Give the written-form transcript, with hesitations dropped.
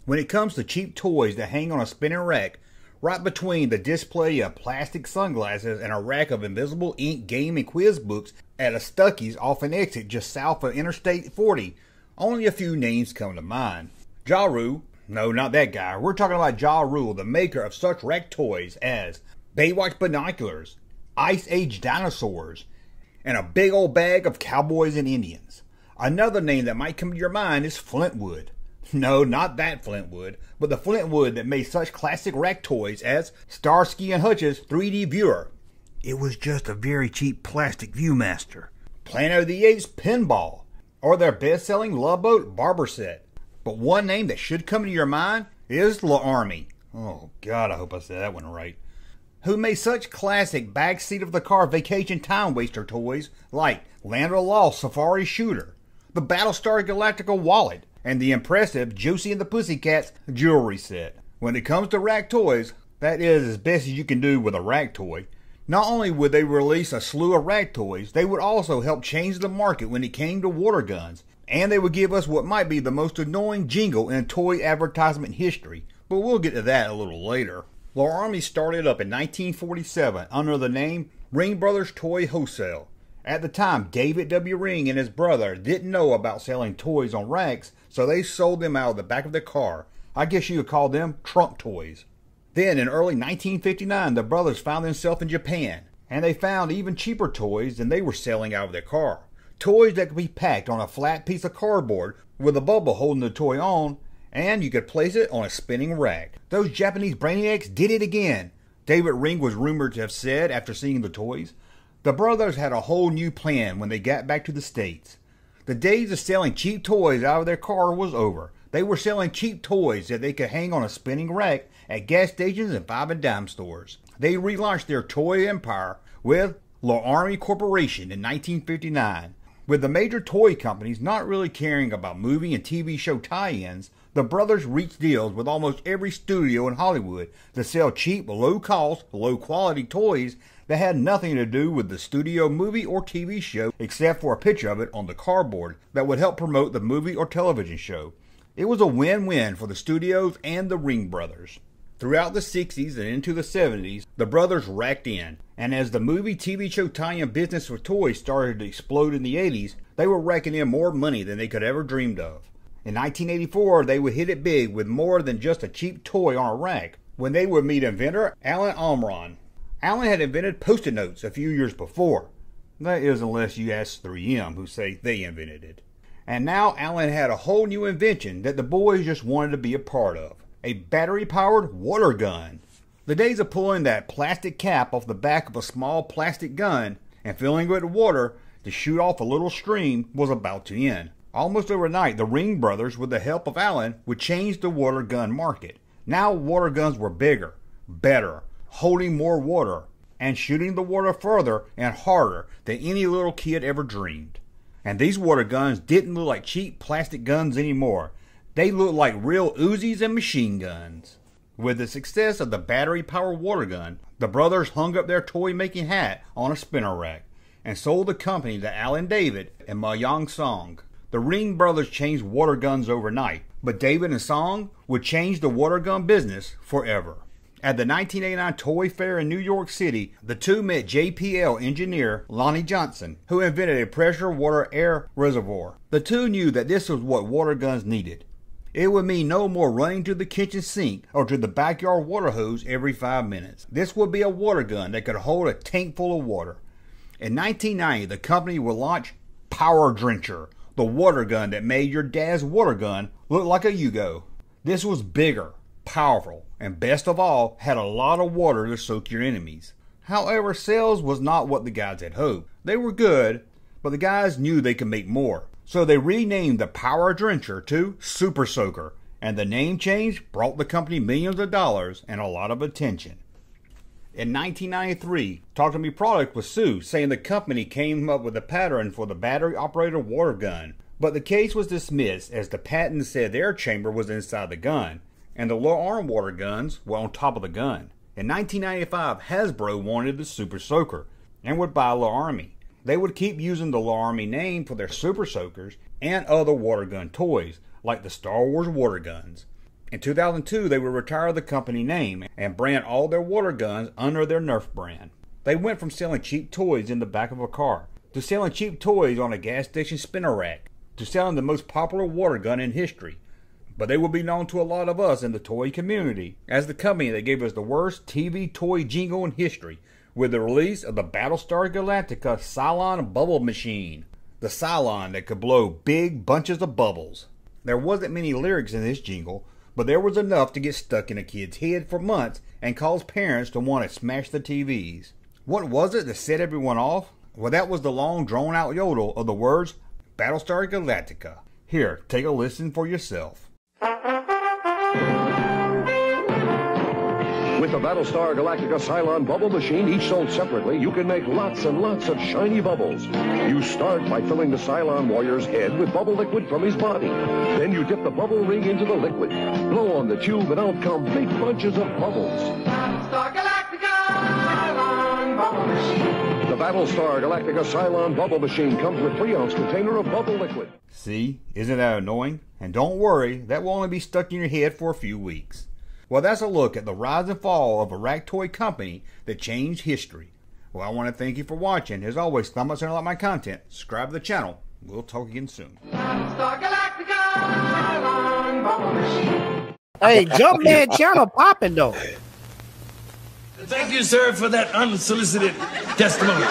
When it comes to cheap toys that hang on a spinning rack, right between the display of plastic sunglasses and a rack of invisible ink game and quiz books at a Stuckey's off an exit just south of Interstate 40, only a few names come to mind. Ja Rule, no, not that guy. We're talking about Ja Rule, the maker of such rack toys as Baywatch binoculars, Ice Age dinosaurs, and a big old bag of cowboys and Indians. Another name that might come to your mind is Flintwood. No, not that Flintwood, but the Flintwood that made such classic rack toys as Starsky and Hutch's 3D Viewer. It was just a very cheap plastic Viewmaster. Planet of the Apes Pinball, or their best-selling Love Boat Barber Set. But one name that should come to your mind is L'Army. Oh God, I hope I said that one right. Who made such classic backseat of the car vacation time waster toys like Land of the Lost Safari Shooter, the Battlestar Galactica wallet, and the impressive Josie and the Pussycats jewelry set. When it comes to rack toys, that is as best as you can do with a rack toy. Not only would they release a slew of rack toys, they would also help change the market when it came to water guns. And they would give us what might be the most annoying jingle in toy advertisement history. But we'll get to that a little later. L'Army started up in 1947 under the name Ring Brothers Toy Wholesale. At the time, David W. Ring and his brother didn't know about selling toys on racks, so they sold them out of the back of their car. I guess you could call them trunk toys. Then, in early 1959, the brothers found themselves in Japan, and they found even cheaper toys than they were selling out of their car. Toys that could be packed on a flat piece of cardboard with a bubble holding the toy on, and you could place it on a spinning rack. Those Japanese brainiacs did it again, David Ring was rumored to have said after seeing the toys. The brothers had a whole new plan when they got back to the States. The days of selling cheap toys out of their car was over. They were selling cheap toys that they could hang on a spinning rack at gas stations and 5 and dime stores. They relaunched their toy empire with L'Army Corporation in 1959. With the major toy companies not really caring about movie and TV show tie-ins, the brothers reached deals with almost every studio in Hollywood to sell cheap, low-cost, low-quality toys that had nothing to do with the studio movie or TV show except for a picture of it on the cardboard that would help promote the movie or television show. It was a win-win for the studios and the Ring brothers. Throughout the 60s and into the 70s, the brothers racked in, and as the movie TV show tie-in business for toys started to explode in the 80s, they were raking in more money than they could ever dreamed of. In 1984, they would hit it big with more than just a cheap toy on a rack, when they would meet inventor Alan Omron. Alan had invented Post-it notes a few years before. That is, unless you ask 3M, who say they invented it. And now Alan had a whole new invention that the boys just wanted to be a part of. A battery-powered water gun. The days of pulling that plastic cap off the back of a small plastic gun and filling it with water to shoot off a little stream was about to end. Almost overnight, the Ring brothers, with the help of Alan, would change the water gun market. Now water guns were bigger, better, holding more water, and shooting the water further and harder than any little kid ever dreamed. And these water guns didn't look like cheap plastic guns anymore. They looked like real Uzis and machine guns. With the success of the battery-powered water gun, the brothers hung up their toy-making hat on a spinner rack and sold the company to Alan David and Ma Yang Song. The Ring brothers changed water guns overnight, but David and Song would change the water gun business forever. At the 1989 Toy Fair in New York City, the two met JPL engineer Lonnie Johnson, who invented a pressure water air reservoir. The two knew that this was what water guns needed. It would mean no more running to the kitchen sink or to the backyard water hose every 5 minutes. This would be a water gun that could hold a tank full of water. In 1990, the company would launch Power Drencher, the water gun that made your dad's water gun look like a Yugo. This was bigger, powerful, and best of all, had a lot of water to soak your enemies. However, sales was not what the guys had hoped. They were good, but the guys knew they could make more. So they renamed the Power Drencher to Super Soaker, and the name change brought the company millions of dollars and a lot of attention. In 1993, Talk To Me product was sued, saying the company came up with a pattern for the battery-operated water gun, but the case was dismissed as the patent said their chamber was inside the gun, and the low-arm water guns were on top of the gun. In 1995, Hasbro wanted the Super Soaker and would buy L'Army. They would keep using the L'Army name for their Super Soakers and other water gun toys, like the Star Wars water guns. In 2002, they would retire the company name and brand all their water guns under their Nerf brand. They went from selling cheap toys in the back of a car, to selling cheap toys on a gas station spinner rack, to selling the most popular water gun in history. But they will be known to a lot of us in the toy community as the company that gave us the worst TV toy jingle in history with the release of the Battlestar Galactica Cylon bubble machine. The Cylon that could blow big bunches of bubbles. There wasn't many lyrics in this jingle, but there was enough to get stuck in a kid's head for months and cause parents to want to smash the TVs. What was it that set everyone off? Well, that was the long drawn-out yodel of the words Battlestar Galactica. Here, take a listen for yourself. With the Battlestar Galactica Cylon bubble machine, each sold separately, you can make lots and lots of shiny bubbles. You start by filling the Cylon warrior's head with bubble liquid from his body. Then you dip the bubble ring into the liquid. Blow on the tube and out come big bunches of bubbles. Battlestar Galactica Cylon bubble machine. The Battlestar Galactica Cylon bubble machine comes with 3-ounce container of bubble liquid. See, isn't that annoying? And don't worry, that will only be stuck in your head for a few weeks. Well, that's a look at the rise and fall of a rack toy company that changed history. Well, I want to thank you for watching. As always, thumb up and like my content. Subscribe to the channel. We'll talk again soon. Battlestar Galactica Cylon bubble machine. Hey, Junkman channel popping though. Thank you, sir, for that unsolicited testimony.